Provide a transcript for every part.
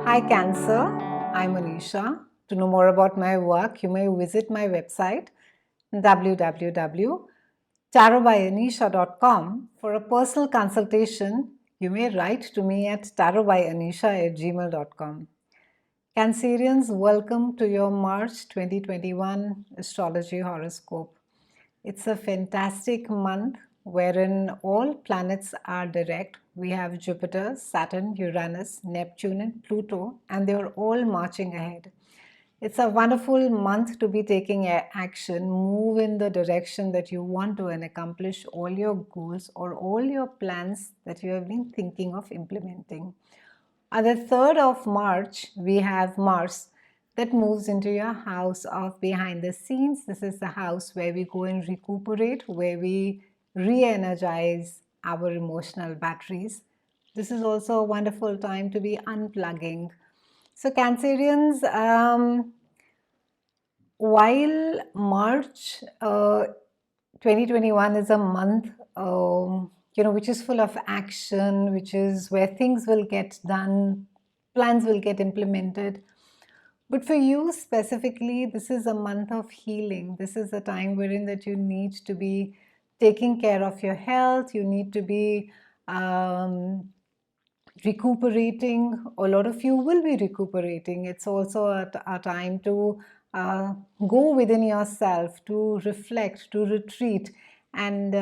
Hi Cancer, I'm Anisha. To know more about my work, you may visit my website www.tarotbyanisha.com. For a personal consultation, you may write to me at tarotbyanisha@gmail.com. Cancerians, welcome to your March 2021 Astrology Horoscope. It's a fantastic month wherein all planets are direct. We have Jupiter, Saturn, Uranus, Neptune, and Pluto, and they're all marching ahead. It's a wonderful month to be taking action, move in the direction that you want to, and accomplish all your goals or all your plans that you have been thinking of implementing. On the 3rd of March, we have Mars that moves into your house of behind the scenes. This is the house where we go and recuperate, where we re-energize our emotional batteries. This is also a wonderful time to be unplugging. So Cancerians, while March 2021 is a month, which is full of action, which is where things will get done, plans will get implemented. But for you specifically, this is a month of healing. This is a time wherein that you need to be taking care of your health. You need to be recuperating. A lot of you will be recuperating. It's also a time to go within yourself, to reflect, to retreat. And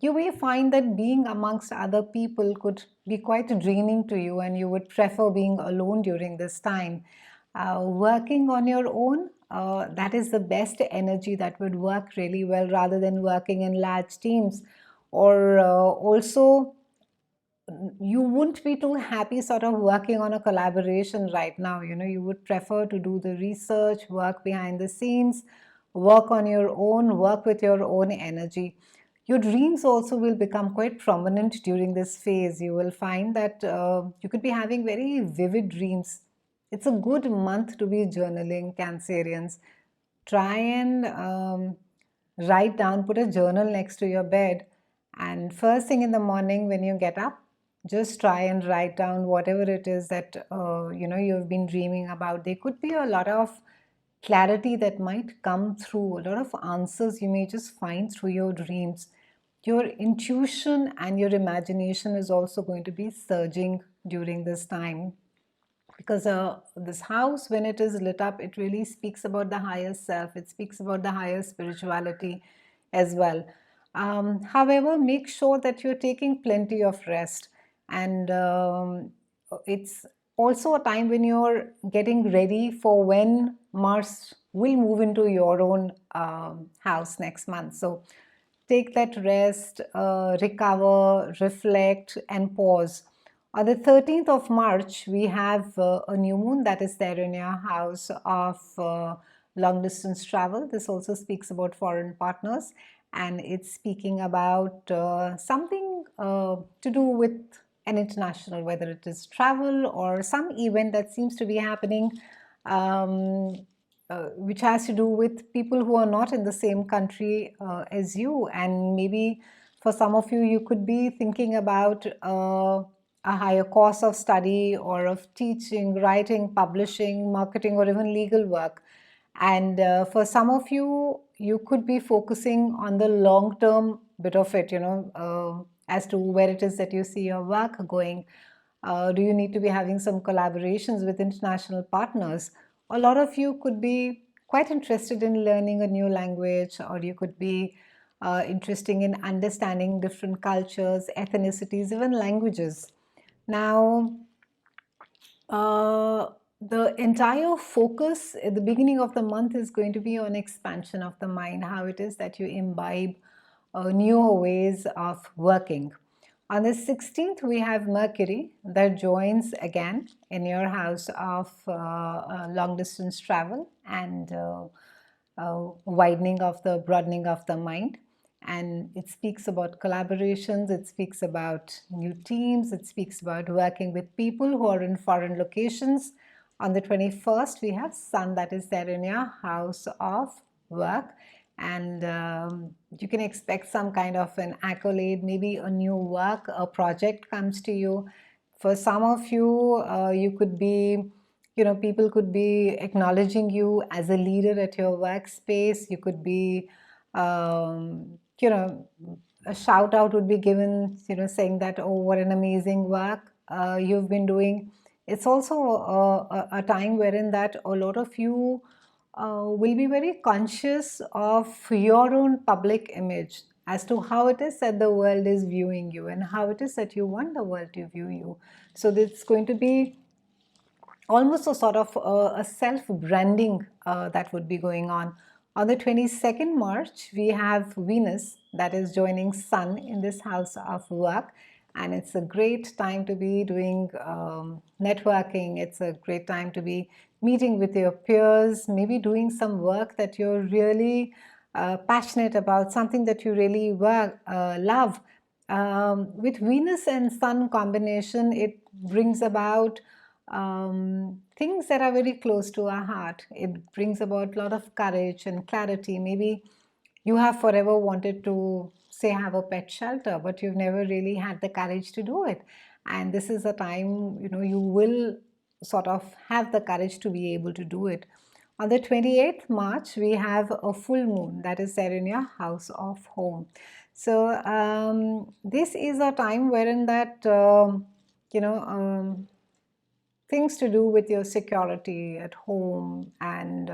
you may find that being amongst other people could be quite draining to you, and you would prefer being alone during this time. Working on your own, that is the best energy that would work really well rather than working in large teams. Or also, you wouldn't be too happy sort of working on a collaboration right now. You would prefer to do the research, work behind the scenes, work on your own, work with your own energy. Your dreams also will become quite prominent during this phase. You will find that you could be having very vivid dreams. It's a good month to be journaling, Cancerians. Try and write down, put a journal next to your bed, and first thing in the morning when you get up, just try and write down whatever it is that you've been dreaming about. There could be a lot of clarity that might come through, a lot of answers you may just find through your dreams. Your intuition and your imagination is also going to be surging during this time, because this house, when it is lit up, it really speaks about the higher self. It speaks about the higher spirituality as well. However, make sure that you're taking plenty of rest, and it's also a time when you're getting ready for when Mars will move into your own house next month. So take that rest, recover, reflect, and pause. On the 13th of March, we have a new moon that is there in your house of long distance travel. This also speaks about foreign partners, and it's speaking about something to do with an international, whether it is travel or some event that seems to be happening, which has to do with people who are not in the same country as you. And maybe for some of you, you could be thinking about a higher course of study or of teaching, writing, publishing, marketing, or even legal work. And for some of you, you could be focusing on the long-term bit of it, as to where it is that you see your work going. Do you need to be having some collaborations with international partners? A lot of you could be quite interested in learning a new language, or you could be interested in understanding different cultures, ethnicities, even languages. Now, the entire focus at the beginning of the month is going to be on expansion of the mind, how it is that you imbibe newer ways of working. On the 16th, we have Mercury that joins again in your house of long distance travel and broadening of the mind. And it speaks about collaborations, it speaks about new teams, it speaks about working with people who are in foreign locations. On the 21st, we have Sun that is there in your house of work, and you can expect some kind of an accolade, maybe a new work, a project comes to you. For some of you, you could be, people could be acknowledging you as a leader at your workspace. You could be, a shout out would be given, saying that, oh, what an amazing work you've been doing. It's also a time wherein that a lot of you will be very conscious of your own public image as to how it is that the world is viewing you and how it is that you want the world to view you. So it's going to be almost a sort of a self-branding that would be going on. On the 22nd March, we have Venus that is joining Sun in this house of work. And it's a great time to be doing networking. It's a great time to be meeting with your peers, maybe doing some work that you're really passionate about, something that you really love. With Venus and Sun combination, it brings about things that are very close to our heart. It brings about a lot of courage and clarity. Maybe you have forever wanted to, say, have a pet shelter, but you've never really had the courage to do it. And this is a time, you will sort of have the courage to be able to do it. On the 28th March, we have a full moon that is there in your house of home. So this is a time wherein that, things to do with your security at home, and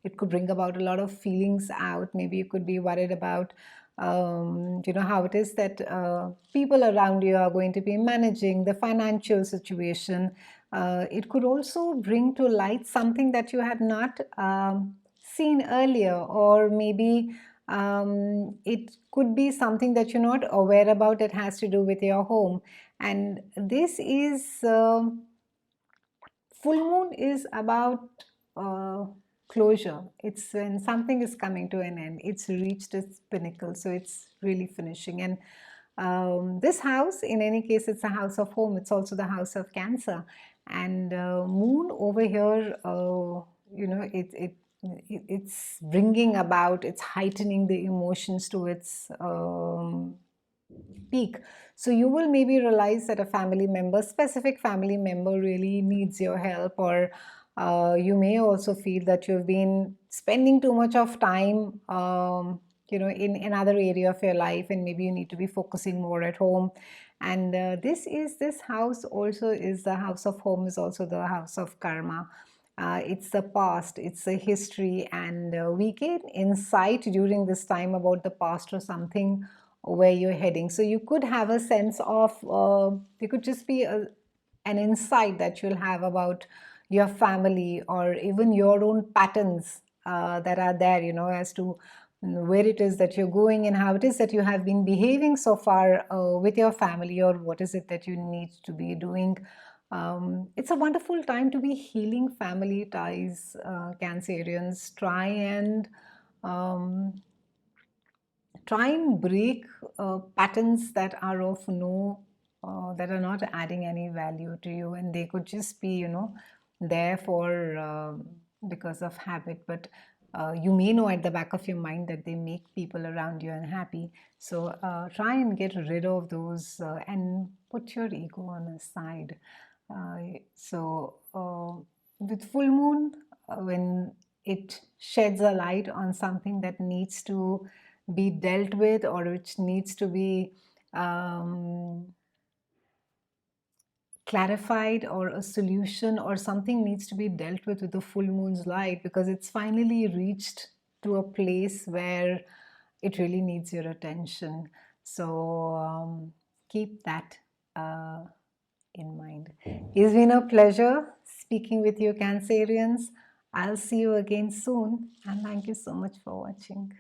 it could bring about a lot of feelings out. Maybe you could be worried about how it is that people around you are going to be managing the financial situation. It could also bring to light something that you had not seen earlier, or maybe it could be something that you're not aware about that has to do with your home. And this is full moon is about closure. It's when something is coming to an end. It's reached its pinnacle, so it's really finishing. And this house, in any case, it's a house of home. It's also the house of Cancer. And moon over here, it's bringing about, it's heightening the emotions to its peak. So you will maybe realize that a family member, specific family member, really needs your help, or you may also feel that you've been spending too much of time in another area of your life, and maybe you need to be focusing more at home. And this house also is the house of home, is also the house of karma. It's the past, it's the history, and we get insight during this time about the past or something where you're heading. So you could have a sense of, there could just be an insight that you'll have about your family, or even your own patterns that are there, as to where it is that you're going and how it is that you have been behaving so far with your family, or what is it that you need to be doing. It's a wonderful time to be healing family ties, Cancerians. Try and break patterns that are of that are not adding any value to you, and they could just be, there for because of habit, but you may know at the back of your mind that they make people around you unhappy. So try and get rid of those and put your ego on the side. With full moon, when it sheds a light on something that needs to be dealt with, or which needs to be clarified, or a solution or something needs to be dealt with the full moon's light, because it's finally reached to a place where it really needs your attention. So keep that in mind. It's been a pleasure speaking with you, Cancerians. I'll see you again soon, and thank you so much for watching.